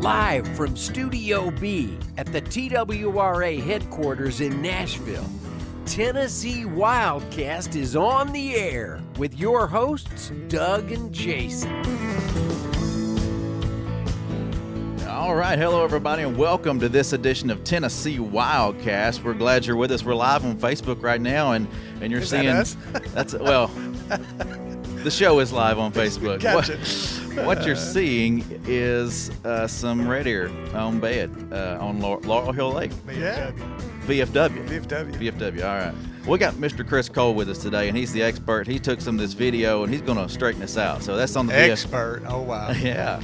Live from Studio B at the TWRA headquarters in Nashville, Tennessee Wildcast is on the air with your hosts, Doug and Jason. All right, hello everybody, and welcome to this edition of Tennessee Wildcast. We're glad you're with us. We're live on Facebook right now, and you're Is seeing that us? that's well, the show is live on Facebook. Gotcha. What you're seeing is some red deer on bed on Laurel Hill Lake. Yeah. VFW. VFW. All right. We got Mr. Chris Cole with us today, and he's the expert. He took some of this video, and he's going to straighten us out. So that's on the Expert. Oh, wow. Yeah.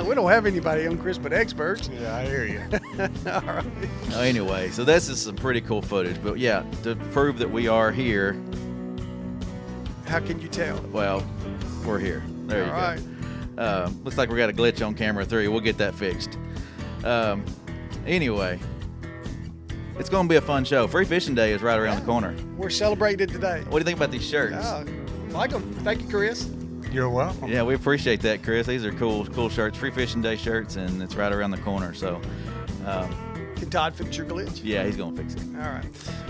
We don't have anybody on Chris but experts. Yeah, I hear you. All right. Anyway, so this is some pretty cool footage. But yeah, to prove that we are here, How can you tell? well, we're here. There you All right. go. Looks like we got a glitch on camera 3. We'll get that fixed. Anyway, it's going to be a fun show. Free Fishing Day is right around the corner. We're celebrating today. What do you think about these shirts? Like them. Thank you, Chris. You're welcome. Yeah, we appreciate that, Chris. These are cool shirts. Free Fishing Day shirts, and it's right around the corner. So, Can Todd fix your glitch? yeah, he's going to fix it.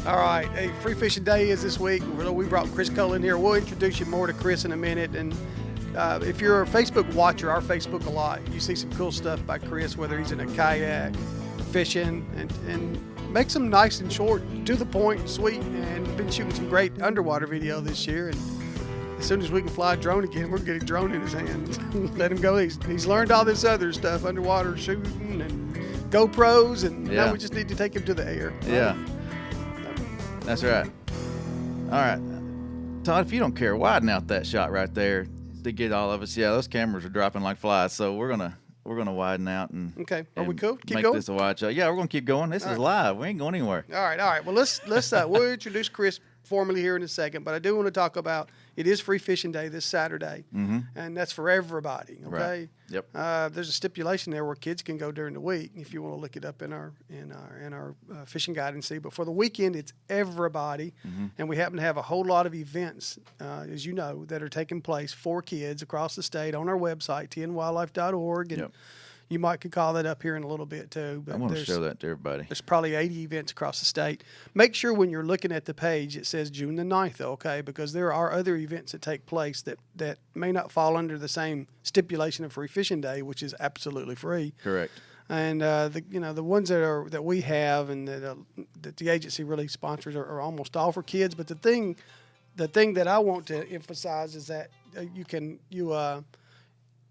All right. Hey, Free Fishing Day is this week. We brought Chris Cole in here. We'll introduce you more to Chris in a minute. And if you're a Facebook watcher, our Facebook a lot, you see some cool stuff by Chris, whether he's in a kayak, fishing, and makes them nice and short, to the point, sweet, and been shooting some great underwater video this year. And as soon as we can fly a drone again, we're going to get a drone in his hands. Let him go. He's learned all this other stuff, underwater shooting and GoPros, and Yeah. now we just need to take him to the air. Yeah, that's right. All right, Todd, if you don't care, widen out that shot right there to get all of us. Yeah, those cameras are dropping like flies, so we're gonna widen out and Okay. Are we and cool? Keep make going? this a wide shot. Yeah, we're gonna keep going. This is live. We ain't going anywhere. All right. Well, let's we'll introduce Chris formally here in a second, but I do want to talk about it is Free Fishing Day this Saturday, and that's for everybody. Okay. Right. Yep. There's a stipulation there where kids can go during the week if you want to look it up in our fishing guide and see. But for the weekend, it's everybody, and we happen to have a whole lot of events, as you know, that are taking place for kids across the state on our website, tnwildlife.org, and Yep. you might could call that up here in a little bit too. But I want to there's- show that to everybody. there's probably 80 events across the state. Make sure when you're looking at the page, it says June the 9th, okay? Because there are other events that take place that may not fall under the same stipulation of Free Fishing Day, which is absolutely free. Correct. And the ones that we have and that the agency really sponsors are almost all for kids. But the thing that I want to emphasize is that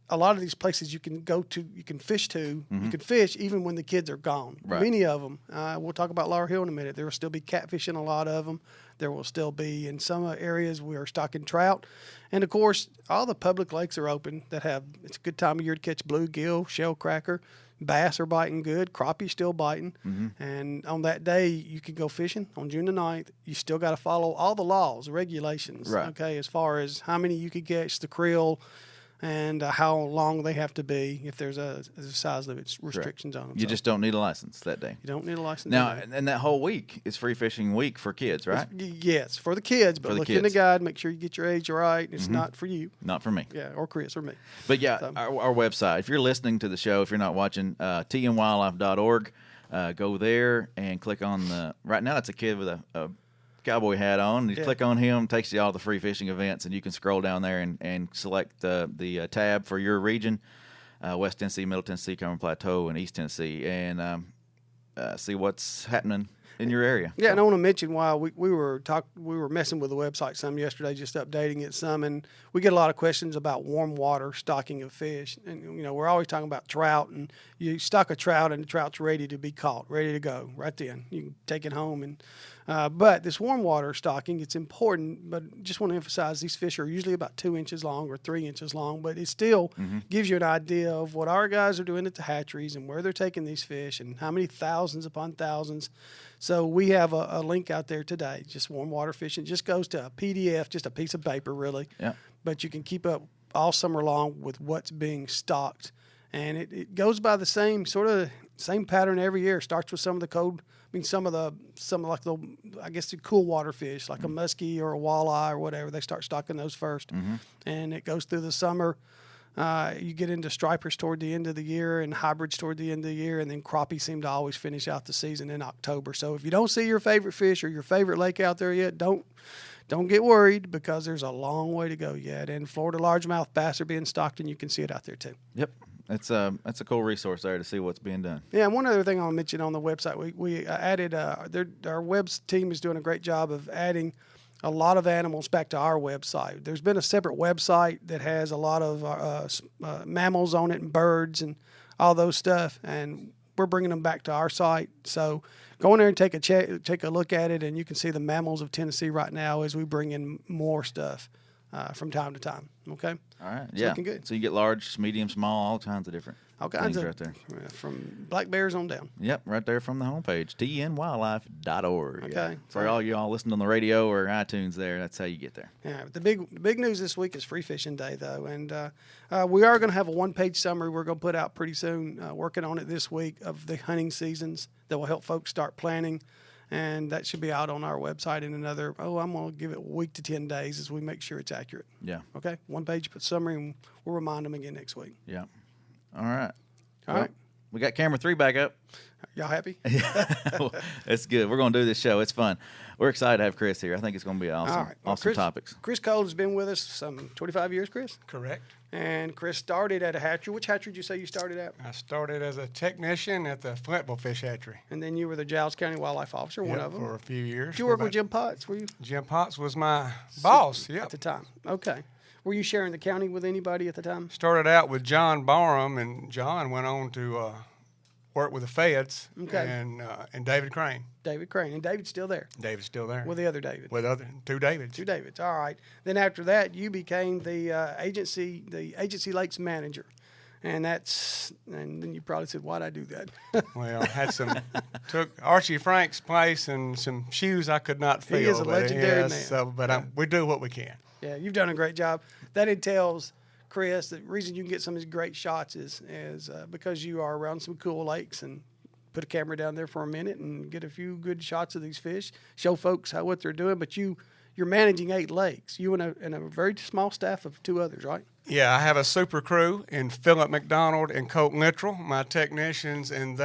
a lot of these places you can go to, you can fish to, you can fish even when the kids are gone. Right. Many of them. We'll talk about Laurel Hill in a minute. There will still be catfish in a lot of them. There will still be in some areas we are stocking trout. And, of course, all the public lakes are open it's a good time of year to catch bluegill, shellcracker. Bass are biting good. Crappie still biting. And on that day, you can go fishing on June the 9th. You still got to follow all the laws, regulations, Right. okay, as far as how many you could catch, the creel, and how long they have to be if there's a size limit restrictions on them. You So just don't need a license that day. you don't need a license. Now, to do that. and that whole week is Free Fishing Week for kids, right? Yes, for the kids, but For the look in the kids. guide, make sure you get your age right. It's not for you, Not for me. yeah, or Chris or me. But yeah, So- our website, if you're listening to the show, if you're not watching, tnwildlife.org, go there and click on right now it's a kid with a cowboy hat on. You Yeah. click on him, takes you to all the free fishing events, and you can scroll down there and select the tab for your region, West Tennessee, Middle Tennessee, Cumberland Plateau, and East Tennessee, and see what's happening in your area. Yeah, and I want to mention while we were messing with the website some yesterday, just updating it some, and we get a lot of questions about warm water stocking of fish. And we're always talking about trout, and you stock a trout, and the trout's ready to be caught, ready to go right then. You can take it home, and but this warm water stocking, it's important. But just want to emphasize these fish are usually about 2 inches long or 3 inches long, but it still gives you an idea of what our guys are doing at the hatcheries and where they're taking these fish and how many thousands upon thousands. So we have a link out there today, just warm water fishing. Just goes to a PDF, just a piece of paper, really. Yeah. But you can keep up all summer long with what's being stocked. And it goes by the same pattern every year. Starts with some of the cold, some of like the, I guess the cool water fish, like a muskie or a walleye or whatever. They start stocking those first. And it goes through the summer You get into stripers toward the end of the year and hybrids toward the end of the year, and then crappie seem to always finish out the season in October. So if you don't see your favorite fish or your favorite lake out there yet, don't get worried, because there's a long way to go yet. And Florida largemouth bass are being stocked, and you can see it out there too. Yep. That's a cool resource there to see what's being done. Yeah, and one other thing I'll mention on the website, we added our webs team is doing a great job of adding a lot of animals back to our website. There's been a separate website that has a lot of mammals on it and birds and all those stuff, and we're bringing them back to our site. So go in there and take a look at it, and you can see the mammals of Tennessee right now as we bring in more stuff from time to time. Okay. All right. So yeah. looking good. So you get large, medium, small, all kinds of different things right there. From black bears on down. Yep, right there from the homepage, tnwildlife.org. Okay. For all y'all listening on the radio or iTunes there, that's how you get there. Yeah, the big news this week is Free Fishing Day, though, and we are going to have a one-page summary we're going to put out pretty soon, working on it this week, of the hunting seasons that will help folks start planning, and that should be out on our website in another, I'm going to give it a week to 10 days as we make sure it's accurate. Yeah. Okay, one-page summary, and we'll remind them again next week. Yeah. All right. All right. We got camera 3 back up. Y'all happy? It's good. We're going to do this show. It's fun. We're excited to have Chris here. I think it's going to be awesome. All right. Well, awesome topics. Chris Cole has been with us some 25 years, Chris? Correct. And Chris started at a hatchery. Which hatchery did you say you started at? I started as a technician at the Flintville Fish Hatchery. And then you were the Giles County Wildlife Officer, one of them. For a few years. Did you work with Jim Potts? Were you? Jim Potts was my boss, At the time. Okay. Were you sharing the county with anybody at the time? Started out with John Barham, and John went on to work with the feds. Okay. And David Crane. David Crane. And David's still there. David's still there. With the other David. With two Davids. Two Davids. All right. Then after that, you became the agency lakes manager. And then you probably said, why'd I do that? Well, took Archie Frank's place and some shoes I could not fill. He is a legendary man. So, we do what we can. Yeah, you've done a great job. That entails, Chris, the reason you can get some of these great shots is because you are around some cool lakes, and put a camera down there for a minute and get a few good shots of these fish, show folks what they're doing. But you're managing 8 lakes. You and a very small staff of 2 others, right? Yeah, I have a super crew in Philip McDonald and Colt Littrell, my technicians, and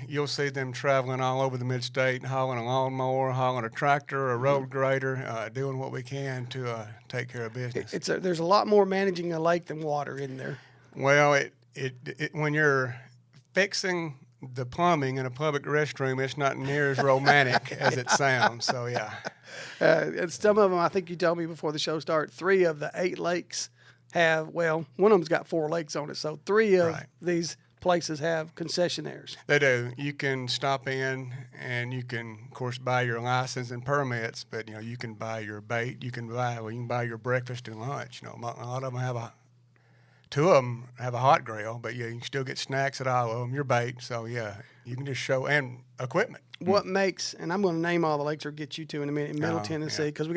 you'll see them traveling all over the mid-state, hauling a lawnmower, hauling a tractor, a road grader, doing what we can to take care of business. There's a lot more managing a lake than water in there. Well, when you're fixing the plumbing in a public restroom, it's not near as romantic as it sounds. So, yeah. And some of them, I think you told me before the show started, 3 of the 8 lakes one of them's got 4 lakes on it. So 3 of these places have concessionaires. They do. You can stop in and you can, of course, buy your license and permits, but, you can buy your bait. You can buy your breakfast and lunch. A lot of them 2 of them have a hot grill, but you can still get snacks at all of them, your bait. So, yeah, you can just show, and equipment. What makes, and I'm going to name all the lakes or get you to in a minute, in Middle Tennessee, because we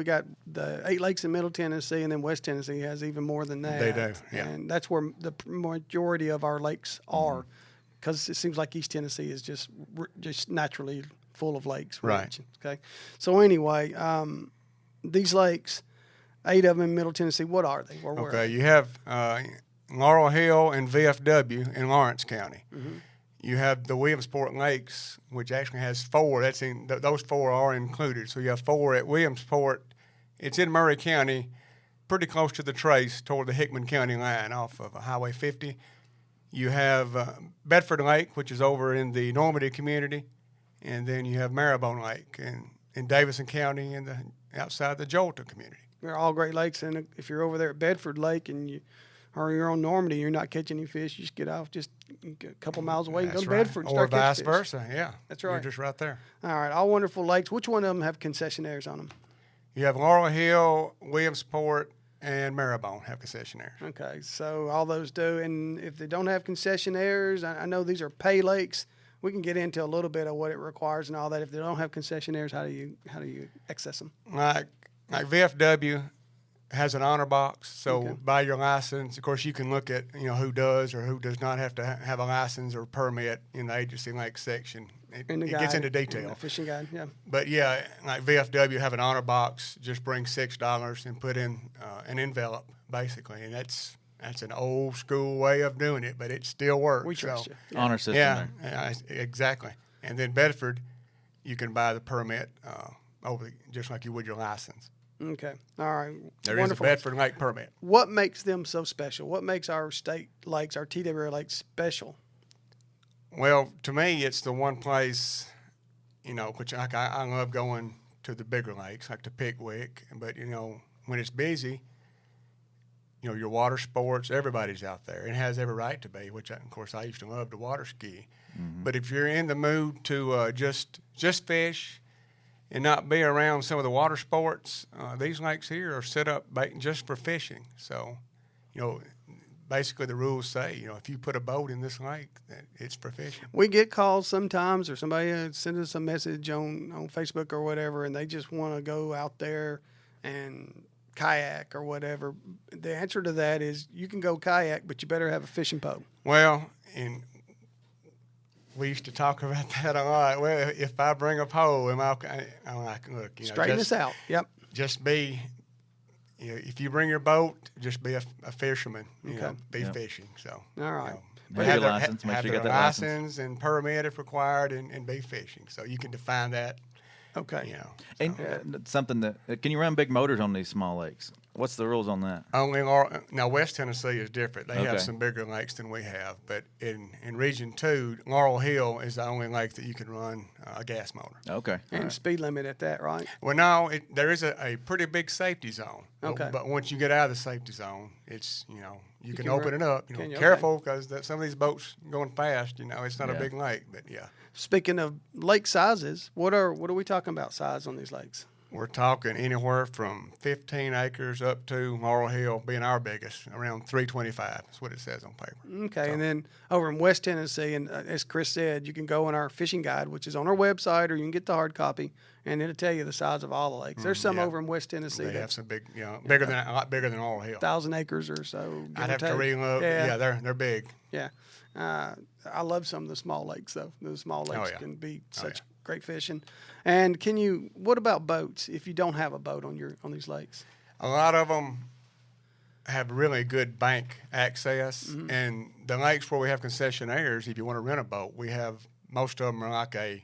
got the 8 lakes in Middle Tennessee, and then West Tennessee has even more than that. They do, yeah. And that's where the majority of our lakes are, because it seems like East Tennessee is just naturally full of lakes. Right. Okay. So anyway, these lakes, 8 of them in Middle Tennessee, what are they? Okay, you have Laurel Hill and VFW in Lawrence County. Mm-hmm. You have the Williamsport Lakes, which actually has 4. Those 4 are included. So you have 4 at Williamsport. It's in Murray County, pretty close to the trace toward the Hickman County line off of Highway 50. You have Bedford Lake, which is over in the Normandy community. And then you have Marrowbone Lake in Davison County outside the Jolta community. They're all great lakes. And if you're over there at Bedford Lake and you're on Normandy, you're not catching any fish, you just get off just a couple miles away and go to Bedford and start catching fish. Or vice versa, yeah. That's right. You're just right there. All right, all wonderful lakes. Which one of them have concessionaires on them? You have Laurel Hill, Williamsport, and Marrowbone have concessionaires. Okay, so all those do. And if they don't have concessionaires, I know these are pay lakes. We can get into a little bit of what it requires and all that. If they don't have concessionaires, how do you access them? Like VFW has an honor box, so buy your license. Of course, you can look at who does or who does not have to have a license or permit in the agency lake section. It gets into detail. The fishing guide, yeah. But yeah, like VFW have an honor box. Just bring $6 and put in an envelope basically, and That's an old school way of doing it, but it still works. We trust you. Yeah. Honor system Yeah, there. exactly. And then Bedford, you can buy the permit just like you would your license. Okay. All right. There Wonderful. is a Bedford Lake permit. What makes them so special? What makes our state lakes, our TWA lakes, special? Well, to me, it's the one place, which I love going to the bigger lakes, like the Pickwick. But, when it's busy, your water sports, everybody's out there. It has every right to be, which, of course, I used to love to water ski. Mm-hmm. But if you're in the mood to just fish and not be around some of the water sports, these lakes here are set up just for fishing. So, basically the rules say, if you put a boat in this lake, it's for fishing. We get calls sometimes, or somebody sends us a message on Facebook or whatever, and they just want to go out there and kayak or whatever. The answer to that is you can go kayak, but you better have a fishing pole. Well, and we used to talk about that a lot. Well, if I bring a pole, I'm like, look, straighten this out. Yep. Just be, if you bring your boat, just be a fisherman. Be fishing. So. All right. Make sure you get that license and permit if required, and be fishing. So you can define that. Okay. And something that can you run big motors on these small lakes? What's the rules on that? Only now West Tennessee is different. They have some bigger lakes than we have, but in Region 2, Laurel Hill is the only lake that you can run a gas motor. Okay. And speed limit at that, right? Well, no, there is a pretty big safety zone. Okay. But once you get out of the safety zone, it's you can open it up. Can you? Careful because some of these boats going fast. It's not a big lake, but yeah. Speaking of lake sizes, what are we talking about size on these lakes? We're talking anywhere from 15 acres up to Laurel Hill being our biggest, around 325. That's what it says on paper. Okay, So, and then over in West Tennessee, and as Chris said, you can go in our fishing guide, which is on our website, or you can get the hard copy, and it'll tell you the size of all the lakes. There's some over in West Tennessee they that have some big, a lot bigger than Laurel Hill. 1,000 acres or so. I'd have to relook. Yeah, they're big. Yeah. I love some of the small lakes, though. The small lakes yeah. can be such great fishing. And what about boats if you don't have a boat on these lakes? A lot of them have really good bank access. Mm-hmm. And the lakes where we have concessionaires, if you want to rent a boat, most of them are like a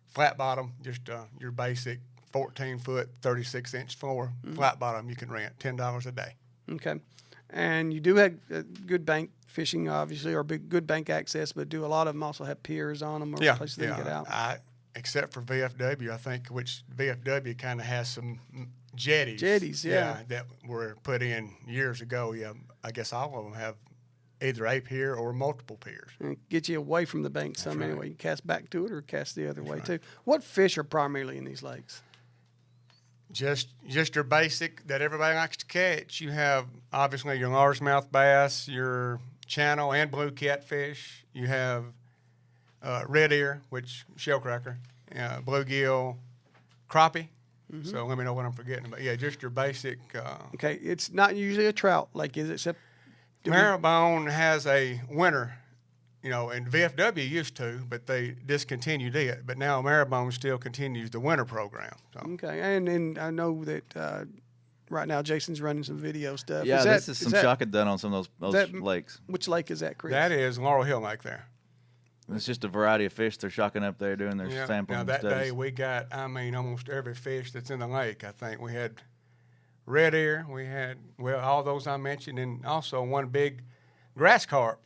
flat bottom, just your basic 14-foot, 36-inch floor, flat bottom you can rent, $10 a day. Okay. And you do have good bank fishing, obviously, or good bank access, but do a lot of them also have piers on them or places they can get out? Except for VFW, I think, which VFW kind of has some jetties. Jetties, yeah. That were put in years ago. Yeah, I guess all of them have either a pier or multiple piers. And get you away from the bank some right. anyway. You can cast back to it or cast the other way too. What fish are primarily in these lakes? Just your basic that everybody likes to catch. You have obviously your largemouth bass, your channel and blue catfish. You have red ear, which shellcracker, bluegill, crappie. Mm-hmm. So let me know what I'm forgetting. But yeah, just your basic. Okay, it's not usually a trout lake, is it? Except Marrowbone has a winter, and VFW used to, but they discontinued it. But now Marrowbone still continues the winter program. So. Okay, and I know that right now Jason's running some video stuff. Yeah, this is some shocking done on some of those lakes. Which lake is that, Chris? That is Laurel Hill Lake there. It's just a variety of fish they're shocking up there doing their sampling. Now, that studies. day we got, almost every fish that's in the lake. I think we had red ear. We had, all those I mentioned, and also one big grass carp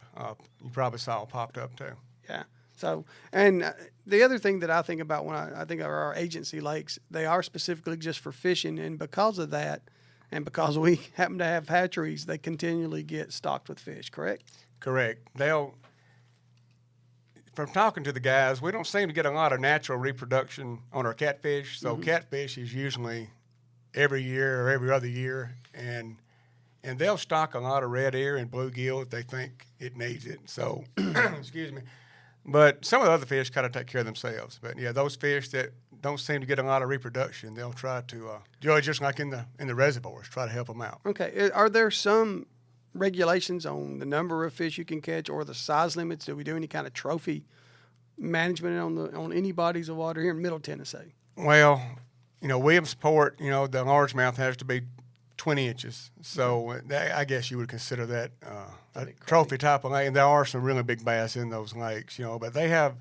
you probably saw popped up too. Yeah. So, and the other thing that I think about when I think of our agency lakes, they are specifically just for fishing, and because of that, and because we happen to have hatcheries, they continually get stocked with fish, correct? Correct. From talking to the guys, we don't seem to get a lot of natural reproduction on our catfish. So catfish is usually every year or every other year, and they'll stock a lot of red ear and bluegill if they think it needs it. So, excuse me. But some of the other fish kind of take care of themselves. But yeah, those fish that don't seem to get a lot of reproduction, they'll try to just like in the reservoirs, try to help them out. Okay. Are there some regulations on the number of fish you can catch or the size limits? Do we do any kind of trophy management on any bodies of water here in Middle Tennessee? Well, Williamsport, the largemouth has to be 20 inches. So I guess you would consider that a trophy type of lake. And there are some really big bass in those lakes, but they have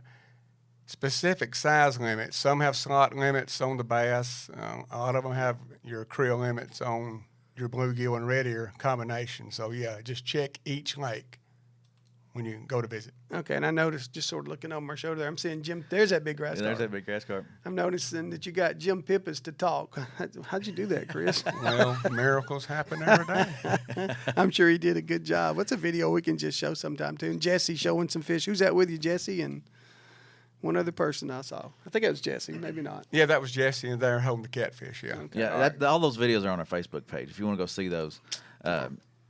specific size limits. Some have slot limits on the bass. A lot of them have your creel limits on your bluegill and red ear combination. So, yeah, just check each lake when you go to visit. Okay, and I noticed, just sort of looking over my shoulder there, I'm seeing Jim. There's that big grass carp. There's that big grass carp. I'm noticing that you got Jim Pippas to talk. How'd you do that, Chris? Well, miracles happen every day. I'm sure he did a good job. What's a video we can just show sometime, too? And Jesse showing some fish. Who's that with you, Jesse? And one other person I saw. I think it was Jesse, maybe not. Yeah, that was Jesse, and they're holding the catfish, yeah. Okay. Yeah, all those videos are on our Facebook page if you want to go see those.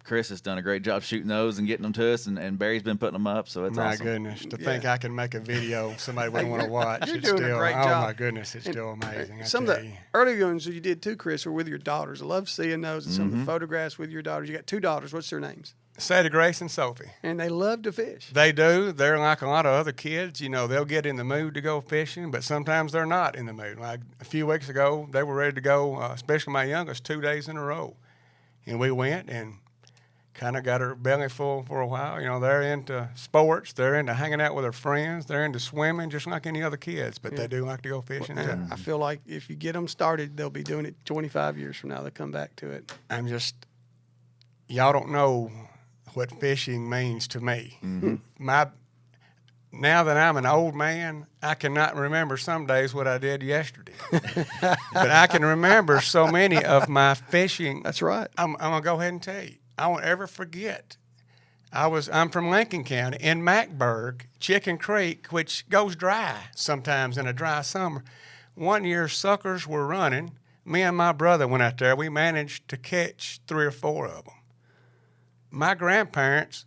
Chris has done a great job shooting those and getting them to us, and Barry's been putting them up, so it's my awesome. goodness, to think I can make a video somebody wouldn't want to watch. You're it's doing still, a great oh job. my goodness, it's still amazing. Some of the early ones that you did too, Chris, were with your daughters. I love seeing those and some of the photographs with your daughters. You got 2 daughters. What's their names? Sadie Grace and Sophie. And they love to fish. They do. They're like a lot of other kids. They'll get in the mood to go fishing, but sometimes they're not in the mood. Like a few weeks ago, they were ready to go, especially my youngest, 2 days in a row. And we went and kind of got her belly full for a while. They're into sports. They're into hanging out with their friends. They're into swimming just like any other kids, but they do like to go fishing too. I feel like if you get them started, they'll be doing it 25 years from now. They'll come back to it. Y'all don't know what fishing means to me. Now that I'm an old man, I cannot remember some days what I did yesterday. But I can remember so many of my fishing. That's right. I'm going to go ahead and tell you. I won't ever forget. I'm from Lincoln County in Mackburg, Chicken Creek, which goes dry sometimes in a dry summer. One year, suckers were running. Me and my brother went out there. We managed to catch 3 or 4 of them. My grandparents,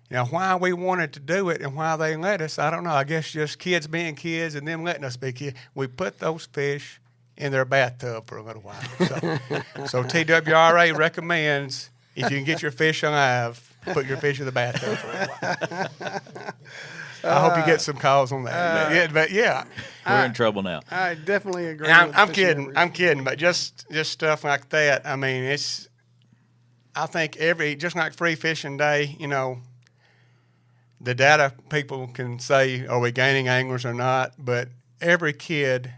why we wanted to do it and why they let us, I don't know. I guess just kids being kids and them letting us be kids. We put those fish in their bathtub for a little while. So TWRA recommends if you can get your fish alive, put your fish in the bathtub for a while. I hope you get some calls on that. But yeah. We're in trouble now. I definitely agree. I'm kidding. I'm kidding. But just stuff like that, I mean, I think just like Free Fishing Day, the data people can say, are we gaining anglers or not? But every kid,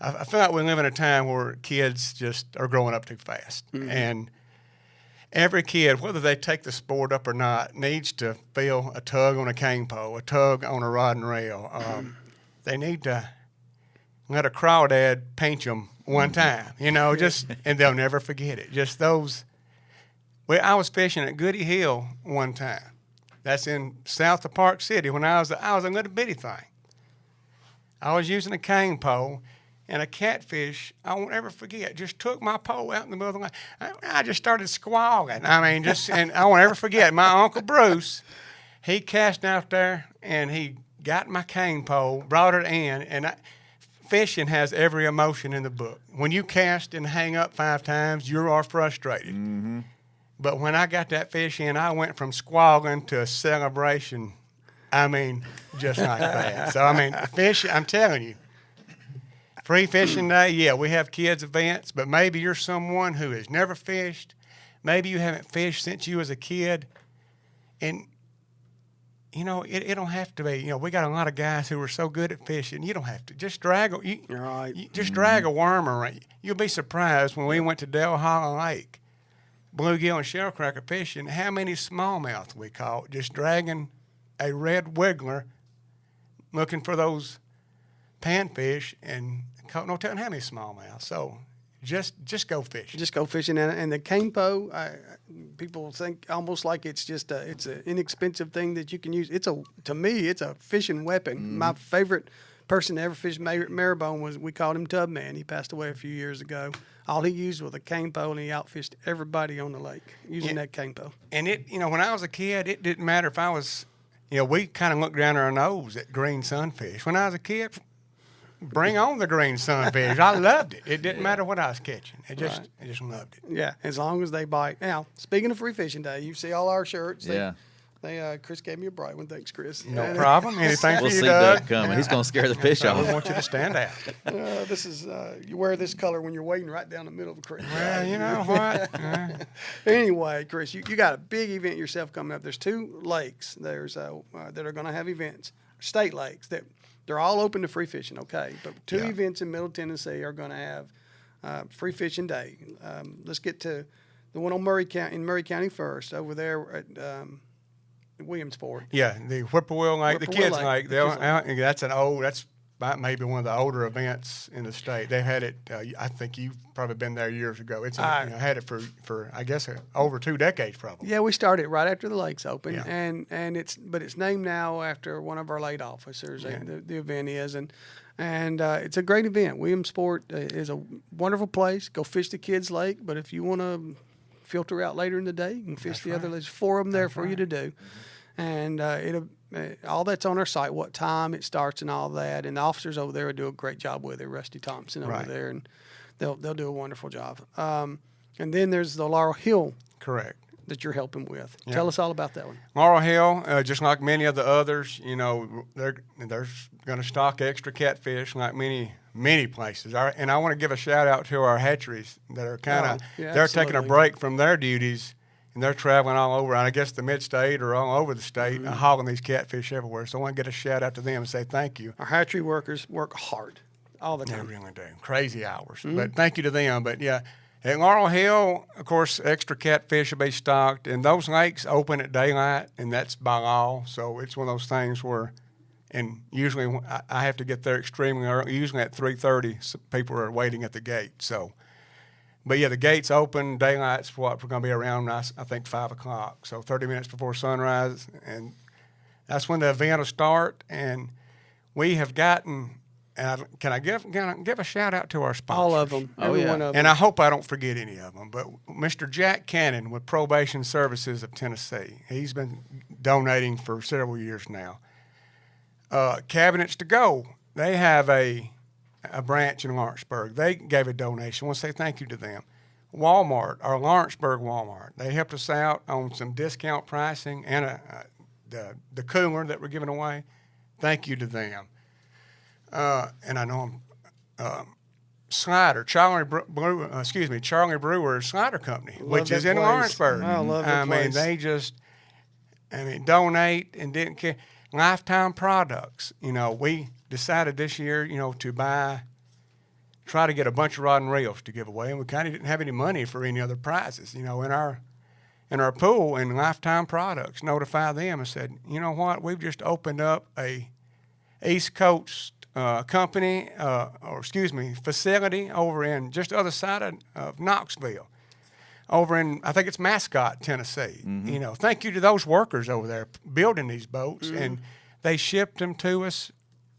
I feel like we live in a time where kids just are growing up too fast. And every kid, whether they take the sport up or not, needs to feel a tug on a cane pole, a tug on a rod and rail. They need to let a crawdad pinch them one time, and they'll never forget it. Just those. Well, I was fishing at Goody Hill one time. That's in south of Park City when I was a little bitty thing. I was using a cane pole, and a catfish, I won't ever forget, just took my pole out in the middle of the lake. I just started squalling. And I won't ever forget, my Uncle Bruce, he cast out there, and he got my cane pole, brought it in, and fishing has every emotion in the book. When you cast and hang up 5 times, you are frustrated. Mm-hmm. But when I got that fish in, I went from squalling to a celebration. Just like that. So, fish, I'm telling you, Free Fishing Day, yeah, we have kids' events, but maybe you're someone who has never fished. Maybe you haven't fished since you was a kid. And, it don't have to be. We got a lot of guys who are so good at fishing. You don't have to. Just drag a worm around. You'll be surprised when we went to Del Hollow Lake, bluegill and shellcracker fishing, how many smallmouth we caught just dragging a red wiggler looking for those panfish and caught no telling how many smallmouth. So just go fishing. Just go fishing. And the cane pole, people think almost like it's just it's an inexpensive thing that you can use. To me, it's a fishing weapon. Mm-hmm. My favorite person to ever fish Maribone we called him Tubman. He passed away a few years ago. All he used was a cane pole, and he outfished everybody on the lake using that cane pole. And when I was a kid, it didn't matter if I was, we kind of looked down our nose at green sunfish. When I was a kid, bring on the green sunfish. I loved it. It didn't matter what I was catching. I just loved it. Yeah, as long as they bite. Now, speaking of Free Fishing Day, you see all our shirts. Yeah. Chris gave me a bright one. Thanks, Chris. No problem. Anything We'll for you, see Doug? Doug coming. He's going to scare the fish I off. want you to stand out. This is you wear this color when you're wading right down the middle of a creek. Well, you know what? Anyway, Chris, you got a big event yourself coming up. There's 2 lakes. That are going to have events, state lakes that they're all open to free fishing. Okay, but 2 events in Middle Tennessee are going to have free fishing day. Let's get to the one on Murray County first. Over there at Williamsport. Yeah, the Whippoorwill Lake, the Whippoorwill kids' lake. That's about maybe one of the older events in the state. They've had it. I think you've probably been there years ago. It's had it for I guess over 2 decades probably. Yeah, we started right after the lakes opened, Yeah. and it's named now after one of our late officers. Yeah. The event is and it's a great event. Williamsport is a wonderful place. Go fish the kids' lake, but if you want to filter out later in the day, you can fish the other. There's 4 of them there for you to do. And all that's on our site, what time it starts and all that. And the officers over there will do a great job with it. Rusty Thompson over there, and they'll do a wonderful job. And then there's the Laurel Hill. Correct. That you're helping with. Yeah. Tell us all about that one. Laurel Hill, just like many of the others, they're going to stock extra catfish like many places. And I want to give a shout out to our hatcheries that are they're taking a break from their duties. And they're traveling all over, and I guess the mid-state or all over the state, hauling these catfish everywhere. So I want to get a shout out to them and say thank you. Our hatchery workers work hard all the They time. really do. Crazy hours. But thank you to them. But, yeah, at Laurel Hill, of course, extra catfish will be stocked. And those lakes open at daylight, and that's by law. So it's one of those things where, and usually I have to get there extremely early. Usually at 3:30, so people are waiting at the gate. So. But, yeah, the gates open, daylight's what we're going to be around, I think, 5 o'clock. So 30 minutes before sunrise, and that's when the event will start. And we have gotten, can I give a shout-out to our sponsors? All of them. Every one of them. And I hope I don't forget any of them. But Mr. Jack Cannon with Probation Services of Tennessee, he's been donating for several years now. Cabinets to Go, they have a branch in Lawrenceburg. They gave a donation. I want to say thank you to them. Walmart, our Lawrenceburg Walmart, they helped us out on some discount pricing and the cooler that we're giving away. Thank you to them. And I know Slider, Charlie Brewer's Slider Company, which is in Lawrenceburg. I love that place. They just, donate and didn't care. Lifetime products. We decided this year, to try to get a bunch of rod and reels to give away, and we kind of didn't have any money for any other prizes. In our pool, and Lifetime Products notify them and said, you know what, we've just opened up a East Coast facility over in just the other side of Knoxville, over in, I think it's Mascot, Tennessee. Thank you to those workers over there building these boats, and they shipped them to us.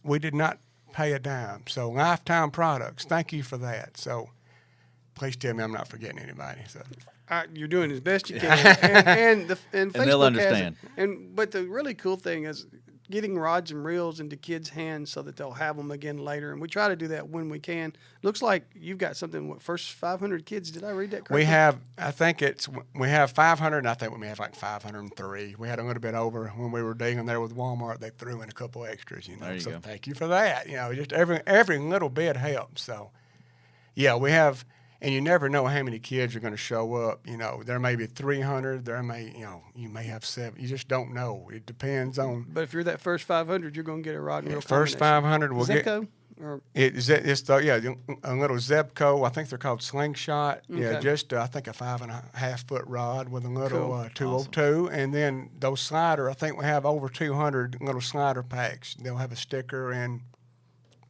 We did not pay a dime. So Lifetime Products, thank you for that. So please tell me I'm not forgetting anybody. So you're doing as best you can, and Facebook they'll understand. But the really cool thing is getting rods and reels into kids' hands so that they'll have them again later. And we try to do that when we can. Looks like you've got something. First 500 kids. Did I read that correctly? We have 500. And I think we may have like 503. We had a little bit over when we were dealing there with Walmart. They threw in a couple extras. There you so go. Thank you for that. Just every little bit helps. So yeah, we have. And you never know how many kids are going to show up. There may be 300. There may, you may have 7. You just don't know. It depends on. But if you're that first 500, you're going to get a rod and reel. First 500 will get. Zebco? Or? It's a little Zebco. I think they're called Slingshot. Okay. Yeah, just I think a 5.5 foot rod with a little Cool. 202, awesome. And then those slider. I think we have over 200 little slider packs. They'll have a sticker and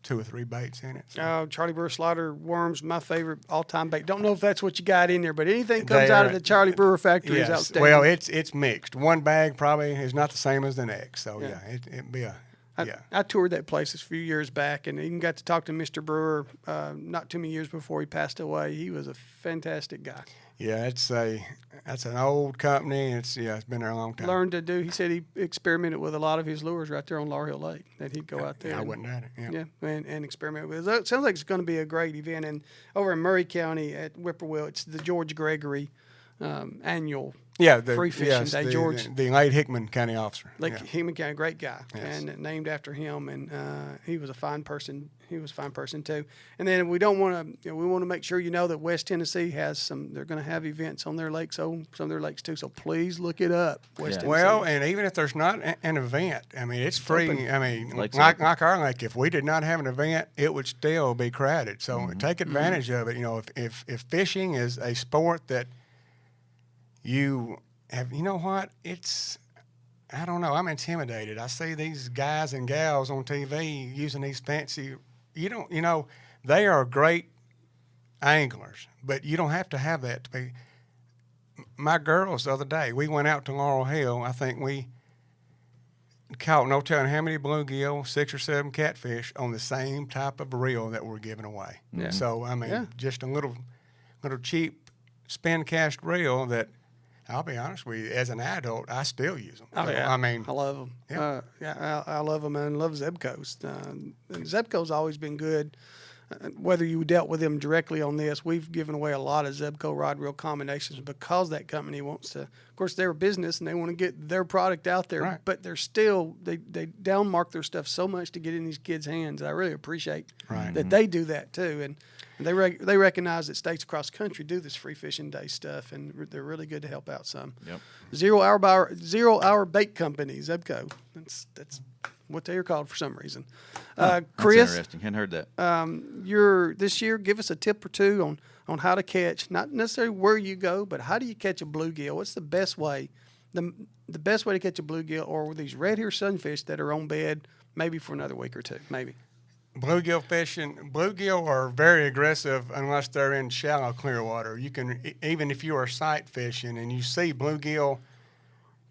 2 or 3 baits in it. So. Charlie Brewer Slider Worms, my favorite all-time bait. Don't know if that's what you got in there, but anything comes out of the Charlie Brewer factory is outstanding. Well, it's mixed. One bag probably is not the same as the next. So it'd be I toured that place a few years back, and even got to talk to Mr. Brewer not too many years before he passed away. He was a fantastic guy. Yeah, that's an old company. It's been there a long time. Learned to do. He said he experimented with a lot of his lures right there on Laurel Lake. That he'd go out there. I wasn't at it. Yeah, and experiment with it. It sounds like it's going to be a great event. And over in Murray County at Whippoorwill, it's the George Gregory annual the free fishing day. George, the late Hickman County officer. Hickman County, great guy, Yes. and named after him. And he was a fine person. He was a fine person too. And then we don't want to. We want to make sure you know that West Tennessee has some. They're going to have events on their lakes, some of their lakes too. So please look it up. West Tennessee. Well, and even if there's not an event, I mean, it's free. Open. I mean, Lake's like open. our lake, if we did not have an event, it would still be crowded. So take advantage of it. You know, if fishing is a sport that you have, you know what? I don't know. I'm intimidated. I see these guys and gals on TV using these fancy. They are great anglers, but you don't have to have that to be. My girls the other day, we went out to Laurel Hill. I think we caught no telling how many bluegill, 6 or 7 catfish on the same type of reel that we're giving away. Yeah. So I mean, just a little cheap spin cast reel that. I'll be honest with you. As an adult, I still use them. Oh, yeah. I mean, I love them. Yeah. I love them and love Zebco's. And Zebco's always been good. Whether you dealt with them directly on this, we've given away a lot of Zebco rod reel combinations because that company wants to. Of course, they're a business and they want to get their product out there, Right. but they're still they downmark their stuff so much to get in these kids' hands. I really appreciate that they do that too, and they recognize that states across the country do this free fishing day stuff, and they're really good to help out some. Yep. 0 hour bait company, Zebco. That's what they are called for some reason. That's Chris, interesting. Hadn't heard that. this year, give us a tip or two on how to catch, not necessarily where you go, but how do you catch a bluegill? What's the best way? The best way to catch a bluegill, or with these red hair sunfish that are on bed, maybe for another week or two, maybe. Bluegill fishing. Bluegill are very aggressive unless they're in shallow, clear water. You can, even if you are sight fishing and you see bluegill,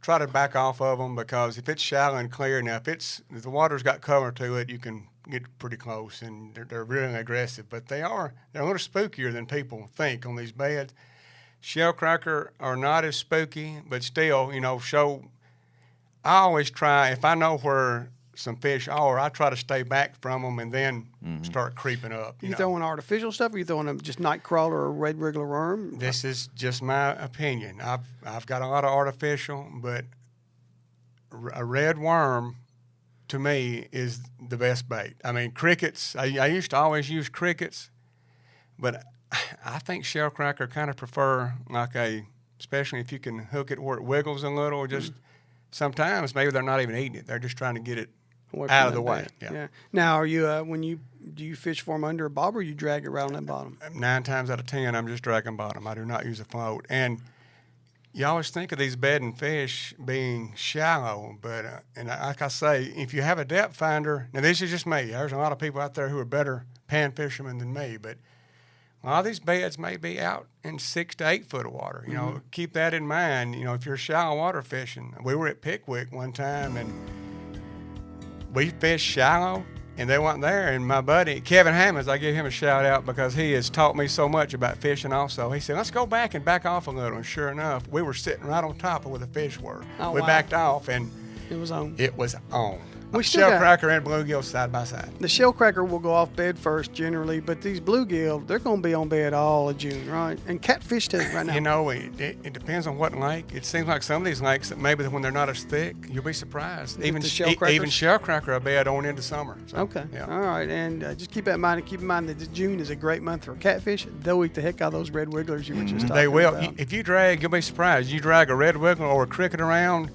try to back off of them, because if it's shallow and clear, now if the water's got color to it, you can get pretty close, and they're really aggressive. But they're a little spookier than people think on these beds. Shellcracker are not as spooky, but still, I always try, if I know where some fish are, I try to stay back from them and then start creeping up. You throwing artificial stuff, or you throwing them just night crawler or red wriggler worm? This is just my opinion. I've got a lot of artificial, but a red worm to me is the best bait. I mean, crickets. I used to always use crickets, but I think shellcracker kind of prefer especially if you can hook it where it wiggles a little. Just sometimes maybe they're not even eating it; they're just trying to get it out of the way. Yeah. Now, are you do you fish for them under a bob, or you drag it right on that bottom? 9 times out of 10, I'm just dragging bottom. I do not use a float. And you always think of these bedding fish being shallow, but and like I say, if you have a depth finder, now this is just me. There's a lot of people out there who are better pan fishermen than me, but a lot of these beds may be out in 6 to 8 foot of water. Keep that in mind. If you're shallow water fishing, we were at Pickwick one time and we fished shallow, and they weren't there. And my buddy, Kevin Hammonds, I give him a shout out because he has taught me so much about fishing also. He said, let's go back and back off a little. And sure enough, we were sitting right on top of where the fish were. Oh, we wow. backed off, and It was on. it was on. We still got- Shellcracker and bluegill side by side. The shellcracker will go off bed first generally, but these bluegill, they're going to be on bed all of June, right? And catfish too, right now. It depends on what lake. It seems like some of these lakes that maybe when they're not as thick, you'll be surprised. With Even the shellcrackers? even shellcracker are bed on into summer. So, Okay. Yeah. All right. And just keep that in mind. And keep in mind that June is a great month for catfish. They'll eat the heck out of those red wigglers you were just talking They will. about. If you drag, you'll be surprised. You drag a red wiggler or a cricket around,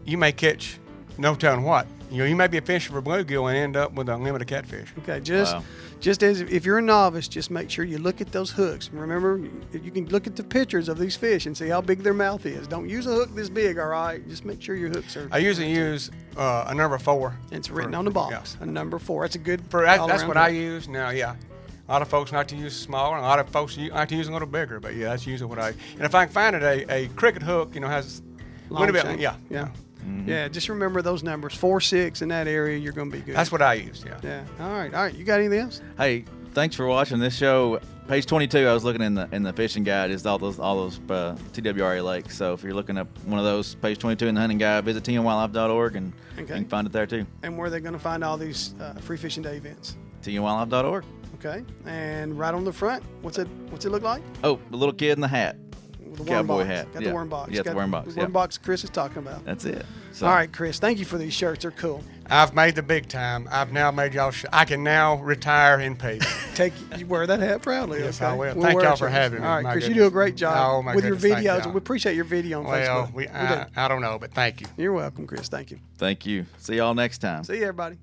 you may catch no telling what. You may be fishing for bluegill and end up with a limited catfish. Okay, just Wow. just as if you're a novice, just make sure you look at those hooks. Remember, you can look at the pictures of these fish and see how big their mouth is. Don't use a hook this big, all right? Just make sure your hooks are. I usually use a number 4. It's written on the box. A number 4. That's a good. That's all-around what I hook. use. Now, yeah. A lot of folks like to use smaller, and a lot of folks like to use a little bigger. But yeah, that's usually what I. And if I can find it, a cricket hook, has a Long little bit. shank. Yeah. Yeah. Yeah. Just remember those numbers. 4, 6 in that area. You're going to be good. That's what I use. Yeah. Yeah. All right. You got anything else? Hey, thanks for watching this show. Page 22, I was looking in the fishing guide, is all those TWRA lakes. So if you're looking up one of those, page 22 in the hunting guide, visit tnwildlife.org and you can find it there too. And where are they going to find all these free fishing day events? tnwildlife.org. Okay. And right on the front, what's it look like? Oh, the little kid in the hat. With The worm cowboy box. hat. Got Yeah. the worm box. Yeah, Got the worm box. The worm Yeah. box Chris is talking about. That's it. So, All right, Chris. Thank you for these shirts. They're cool. I've made the big time. I've now made y'all. I can now retire in peace. You wear that hat proudly. Yes, okay? I will. We'll Thank wear y'all it, for Chris. having me. All right, My Chris, you goodness. do a great job Oh, my with your goodness, thank videos. y'all. We appreciate your video on Well, Facebook. We do. I don't know, but thank you. You're welcome, Chris. Thank you. thank you. See y'all next time. See you, everybody.